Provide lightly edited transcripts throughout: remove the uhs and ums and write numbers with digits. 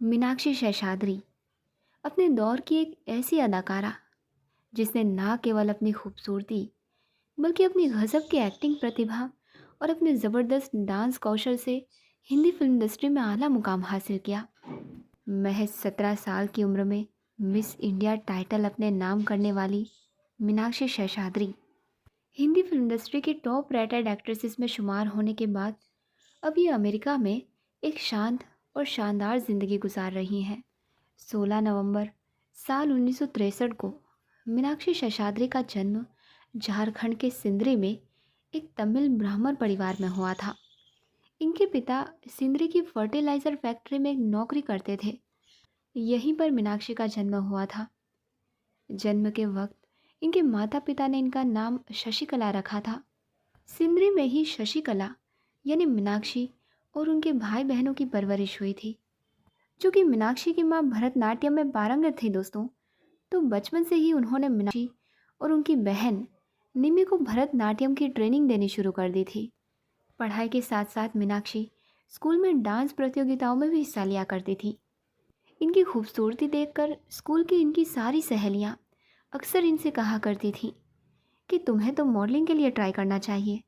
मीनाक्षी शेषाद्री अपने दौर की एक ऐसी अदाकारा जिसने ना केवल अपनी खूबसूरती बल्कि अपनी गजब की एक्टिंग प्रतिभा और अपने ज़बरदस्त डांस कौशल से हिंदी फिल्म इंडस्ट्री में आला मुकाम हासिल किया। महज 17 साल की उम्र में मिस इंडिया टाइटल अपने नाम करने वाली मीनाक्षी शेषाद्री हिंदी फिल्म इंडस्ट्री की टॉप रेटेड एक्ट्रेसेस में शुमार होने के बाद अब ये अमेरिका में एक शांत और शानदार ज़िंदगी गुजार रही हैं। 16 नवंबर साल 1963 को मीनाक्षी शेषाद्री का जन्म झारखंड के सिंदरी में एक तमिल ब्राह्मण परिवार में हुआ था। इनके पिता सिंदरी की फर्टिलाइज़र फैक्ट्री में नौकरी करते थे। यहीं पर मीनाक्षी का जन्म हुआ था। जन्म के वक्त इनके माता पिता ने इनका नाम शशिकला रखा था। सिंदरी में ही शशिकला यानी मीनाक्षी और उनके भाई बहनों की परवरिश हुई थी। चूँकि मीनाक्षी की माँ भरतनाट्यम में पारंगत थी दोस्तों, तो बचपन से ही उन्होंने मीनाक्षी और उनकी बहन निमी को भरतनाट्यम की ट्रेनिंग देनी शुरू कर दी थी। पढ़ाई के साथ साथ मीनाक्षी स्कूल में डांस प्रतियोगिताओं में भी हिस्सा लिया करती थी। इनकी खूबसूरती देखकर स्कूल की इनकी सारी सहेलियाँ अक्सर इनसे कहा करती थीं कि तुम्हें तो मॉडलिंग के लिए ट्राई करना चाहिए।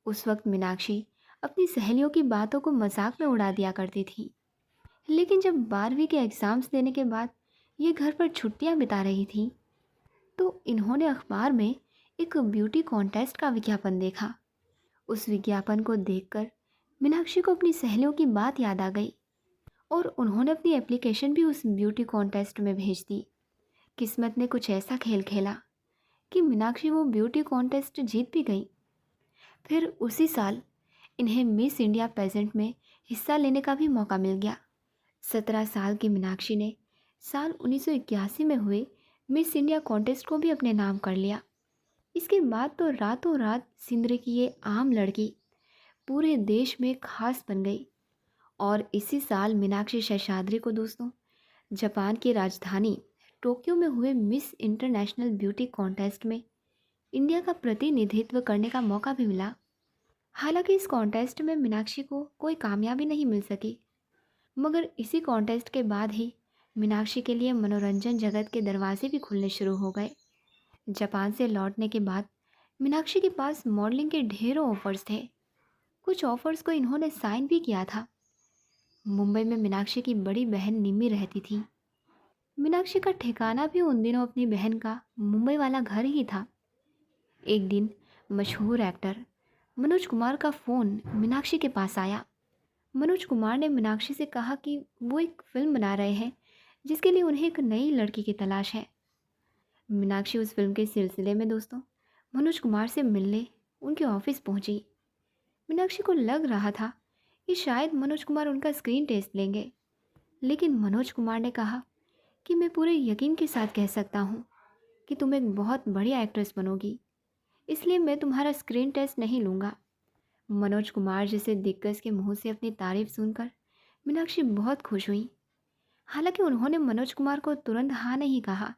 उस वक्त मीनाक्षी अपनी सहेलियों की बातों को मजाक में उड़ा दिया करती थी। लेकिन जब 12वीं के एग्ज़ाम्स देने के बाद ये घर पर छुट्टियां बिता रही थी, तो इन्होंने अखबार में एक ब्यूटी कॉन्टेस्ट का विज्ञापन देखा। उस विज्ञापन को देखकर मीनाक्षी को अपनी सहेलियों की बात याद आ गई और उन्होंने अपनी एप्लीकेशन भी उस ब्यूटी कॉन्टेस्ट में भेज दी। किस्मत ने कुछ ऐसा खेल खेला कि मीनाक्षी वो ब्यूटी कॉन्टेस्ट जीत भी गई। फिर उसी साल इन्हें मिस इंडिया पेजेंट में हिस्सा लेने का भी मौका मिल गया। 17 साल की मीनाक्षी ने साल 1981 में हुए मिस इंडिया कॉन्टेस्ट को भी अपने नाम कर लिया। इसके बाद तो रातों रात सिंदरी की ये आम लड़की पूरे देश में खास बन गई और इसी साल मीनाक्षी शेषाद्री को दोस्तों जापान की राजधानी टोक्यो में हुए मिस इंटरनेशनल ब्यूटी कॉन्टेस्ट में इंडिया का प्रतिनिधित्व करने का मौका भी मिला। हालांकि इस कॉन्टेस्ट में मीनाक्षी को कोई कामयाबी नहीं मिल सकी, मगर इसी कॉन्टेस्ट के बाद ही मीनाक्षी के लिए मनोरंजन जगत के दरवाजे भी खुलने शुरू हो गए। जापान से लौटने के बाद मीनाक्षी के पास मॉडलिंग के ढेरों ऑफर्स थे। कुछ ऑफर्स को इन्होंने साइन भी किया था। मुंबई में मीनाक्षी की बड़ी बहन निम्मी रहती थी। मीनाक्षी का ठिकाना भी उन दिनों अपनी बहन का मुंबई वाला घर ही था। एक दिन मशहूर एक्टर मनोज कुमार का फ़ोन मीनाक्षी के पास आया। मनोज कुमार ने मीनाक्षी से कहा कि वो एक फ़िल्म बना रहे हैं जिसके लिए उन्हें एक नई लड़की की तलाश है। मीनाक्षी उस फिल्म के सिलसिले में दोस्तों मनोज कुमार से मिलने उनके ऑफिस पहुंची। मीनाक्षी को लग रहा था कि शायद मनोज कुमार उनका स्क्रीन टेस्ट लेंगे, लेकिन मनोज कुमार ने कहा कि मैं पूरे यकीन के साथ कह सकता हूँ कि तुम एक बहुत बढ़िया एक्ट्रेस बनोगी, इसलिए मैं तुम्हारा स्क्रीन टेस्ट नहीं लूँगा। मनोज कुमार जैसे दिग्गज के मुंह से अपनी तारीफ सुनकर मीनाक्षी बहुत खुश हुई। हालांकि उन्होंने मनोज कुमार को तुरंत हाँ नहीं कहा।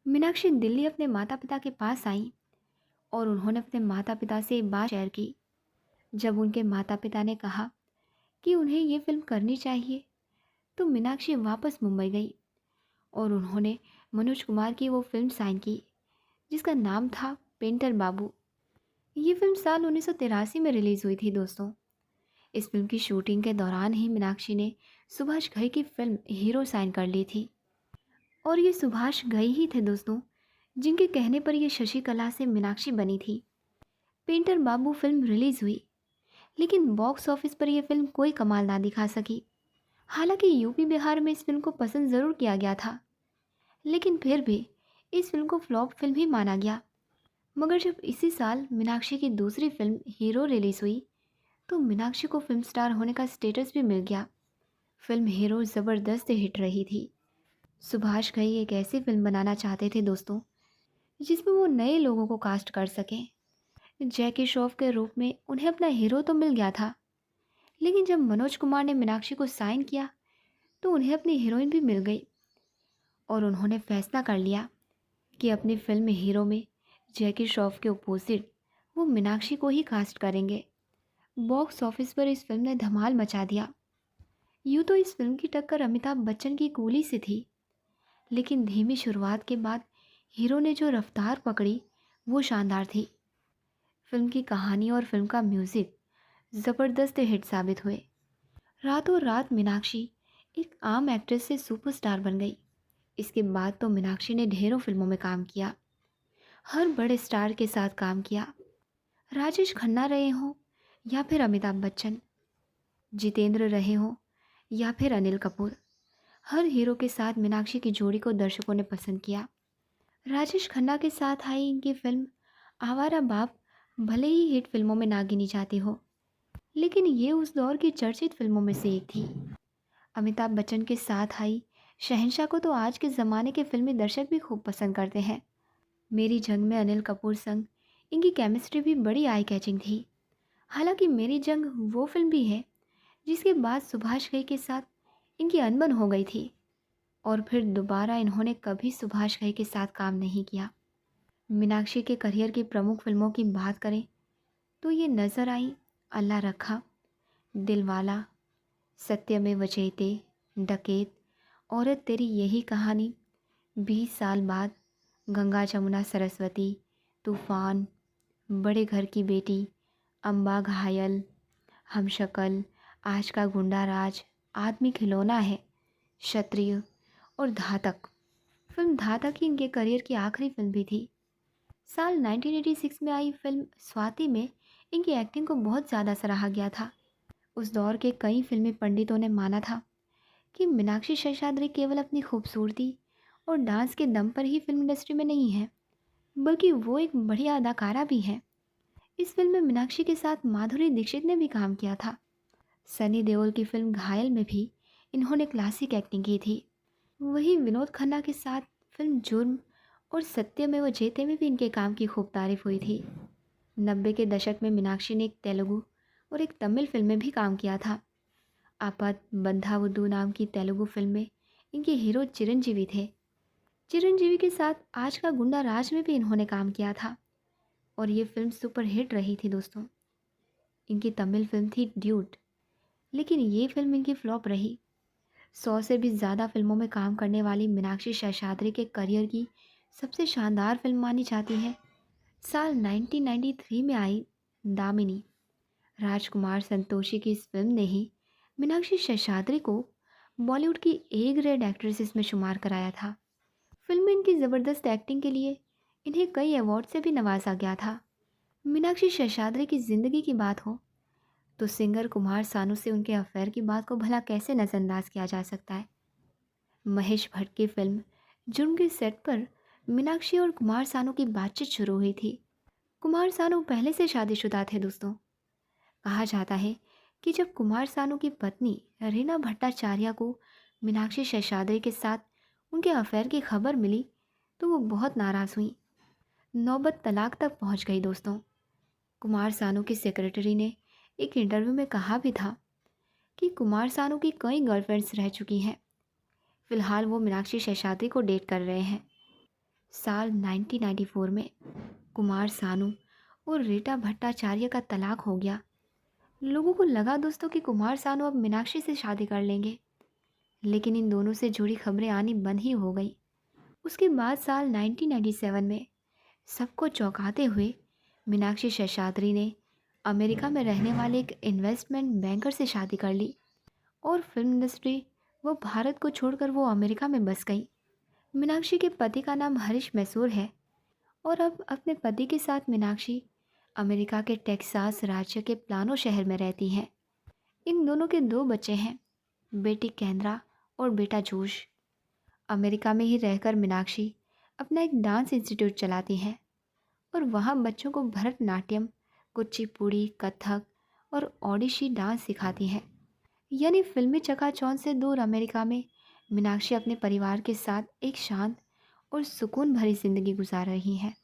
मीनाक्षी दिल्ली अपने माता पिता के पास आई और उन्होंने अपने माता पिता से बात शेयर की। जब उनके माता पिता ने कहा कि उन्हें ये फिल्म करनी चाहिए, तो मीनाक्षी वापस मुंबई गई और उन्होंने मनोज कुमार की वो फिल्म साइन की जिसका नाम था पेंटर बाबू। ये फिल्म साल 1983 में रिलीज़ हुई थी दोस्तों। इस फिल्म की शूटिंग के दौरान ही मीनाक्षी ने सुभाष घई की फिल्म हीरो साइन कर ली थी और ये सुभाष घई ही थे दोस्तों जिनके कहने पर यह शशिकला से मीनाक्षी बनी थी। पेंटर बाबू फिल्म रिलीज़ हुई, लेकिन बॉक्स ऑफिस पर यह फिल्म कोई कमाल ना दिखा सकी। हालांकि यूपी बिहार में इस फिल्म को पसंद ज़रूर किया गया था, लेकिन फिर भी इस फिल्म को फ्लॉप फिल्म ही माना गया। मगर जब इसी साल मीनाक्षी की दूसरी फिल्म हीरो रिलीज़ हुई, तो मीनाक्षी को फिल्म स्टार होने का स्टेटस भी मिल गया। फिल्म हीरो ज़बरदस्त हिट रही थी। सुभाष घई एक ऐसी फिल्म बनाना चाहते थे दोस्तों जिसमें वो नए लोगों को कास्ट कर सकें। जैकी श्रॉफ के रूप में उन्हें अपना हीरो तो मिल गया था, लेकिन जब मनोज कुमार ने मीनाक्षी को साइन किया तो उन्हें अपनी हीरोइन भी मिल गई और उन्होंने फैसला कर लिया कि अपनी फिल्म हीरो में जैकी श्रॉफ के अपोजिट वो मीनाक्षी को ही कास्ट करेंगे। बॉक्स ऑफिस पर इस फिल्म ने धमाल मचा दिया। यूँ तो इस फिल्म की टक्कर अमिताभ बच्चन की कूली से थी, लेकिन धीमी शुरुआत के बाद हीरो ने जो रफ्तार पकड़ी वो शानदार थी। फिल्म की कहानी और फिल्म का म्यूज़िक ज़बरदस्त हिट साबित हुए। रातों रात मीनाक्षी एक आम एक्ट्रेस से सुपरस्टार बन गई। इसके बाद तो मीनाक्षी ने ढेरों फिल्मों में काम किया, हर बड़े स्टार के साथ काम किया। राजेश खन्ना रहे हों या फिर अमिताभ बच्चन, जितेंद्र रहे हों या फिर अनिल कपूर, हर हीरो के साथ मीनाक्षी की जोड़ी को दर्शकों ने पसंद किया। राजेश खन्ना के साथ आई इनकी फिल्म आवारा बाप भले ही हिट फिल्मों में ना गिनी जाती हो, लेकिन ये उस दौर की चर्चित फिल्मों में से एक थी। अमिताभ बच्चन के साथ आई शहंशाह को तो आज के ज़माने के फिल्मी दर्शक भी खूब पसंद करते हैं। मेरी जंग में अनिल कपूर संग इनकी केमिस्ट्री भी बड़ी आई कैचिंग थी। हालांकि मेरी जंग वो फिल्म भी है जिसके बाद सुभाष घई के साथ इनकी अनबन हो गई थी और फिर दोबारा इन्होंने कभी सुभाष घई के साथ काम नहीं किया। मीनाक्षी के करियर की प्रमुख फिल्मों की बात करें तो ये नज़र आई अल्लाह रखा, दिलवाला, सत्यमेव जयते, डकैत, औरत तेरी यही कहानी, 20 साल बाद, गंगा जमुना सरस्वती, तूफान, बड़े घर की बेटी, अम्बा घायल, हमशक्ल, आज का गुंडा राज, आदमी खिलौना है, क्षत्रिय और धातक। फिल्म धातक ही इनके करियर की आखिरी फिल्म भी थी। साल 1986 में आई फिल्म स्वाति में इनकी एक्टिंग को बहुत ज़्यादा सराहा गया था। उस दौर के कई फिल्मी पंडितों ने माना था कि मीनाक्षी शेषाद्री केवल अपनी खूबसूरती और डांस के दम पर ही फिल्म इंडस्ट्री में नहीं है, बल्कि वो एक बढ़िया अदाकारा भी है। इस फिल्म में मीनाक्षी के साथ माधुरी दीक्षित ने भी काम किया था। सनी देओल की फिल्म घायल में भी इन्होंने क्लासिक एक्टिंग की थी। वहीं विनोद खन्ना के साथ फिल्म जुर्म और सत्यमेव जयते में भी इनके काम की खूब तारीफ हुई थी। 90 के दशक में मीनाक्षी ने एक तेलुगु और एक तमिल फिल्म में भी काम किया था। आपात बंधावुदू नाम की तेलुगु फिल्म में इनके हीरो चिरंजीवी थे। चिरंजीवी के साथ आज का गुंडा राज में भी इन्होंने काम किया था और ये फिल्म सुपर हिट रही थी दोस्तों। इनकी तमिल फिल्म थी ड्यूट, लेकिन ये फिल्म इनकी फ्लॉप रही। 100 से भी ज़्यादा फिल्मों में काम करने वाली मीनाक्षी शेषाद्री के करियर की सबसे शानदार फिल्म मानी जाती है साल 1993 में आई दामिनी। राजकुमार संतोषी की इस फिल्म ने ही मीनाक्षी शेषाद्री को बॉलीवुड की ए ग्रेड एक्ट्रेसेस में शुमार कराया था। फिल्म में इनकी ज़बरदस्त एक्टिंग के लिए इन्हें कई अवार्ड से भी नवाजा गया था। मीनाक्षी शेषाद्री की ज़िंदगी की बात हो तो सिंगर कुमार सानू से उनके अफेयर की बात को भला कैसे नज़रअंदाज किया जा सकता है। महेश भट्ट की फिल्म जुर्म के सेट पर मीनाक्षी और कुमार सानू की बातचीत शुरू हुई थी। कुमार सानू पहले से शादीशुदा थे दोस्तों। कहा जाता है कि जब कुमार सानू की पत्नी रीना भट्टाचार्य को मीनाक्षी शेषाद्री के साथ उनके अफेयर की खबर मिली तो वो बहुत नाराज़ हुई। नौबत तलाक तक पहुंच गई दोस्तों। कुमार सानू की सेक्रेटरी ने एक इंटरव्यू में कहा भी था कि कुमार सानू की कई गर्लफ्रेंड्स रह चुकी हैं। फ़िलहाल वो मीनाक्षी शेषाद्री को डेट कर रहे हैं। साल 1994 में कुमार सानू और रीटा भट्टाचार्य का तलाक हो गया। लोगों को लगा दोस्तों कि कुमार सानू अब मीनाक्षी से शादी कर लेंगे, लेकिन इन दोनों से जुड़ी खबरें आनी बंद ही हो गई। उसके बाद साल 1997 में सबको चौंकाते हुए मीनाक्षी शेषाद्री ने अमेरिका में रहने वाले एक इन्वेस्टमेंट बैंकर से शादी कर ली और फिल्म इंडस्ट्री वो भारत को छोड़कर वो अमेरिका में बस गई। मीनाक्षी के पति का नाम हरीश मैसूर है और अब अपने पति के साथ मीनाक्षी अमेरिका के टेक्सास राज्य के प्लानो शहर में रहती हैं। इन दोनों के 2 बच्चे हैं, बेटी केंद्रा और बेटा जोश। अमेरिका में ही रहकर मीनाक्षी अपना एक डांस इंस्टीट्यूट चलाती हैं और वहाँ बच्चों को भरतनाट्यम, कुचिपुड़ी, कथक और ओडिशी डांस सिखाती हैं। यानी फिल्मी चकाचौंध से दूर अमेरिका में मीनाक्षी अपने परिवार के साथ एक शांत और सुकून भरी ज़िंदगी गुजार रही हैं।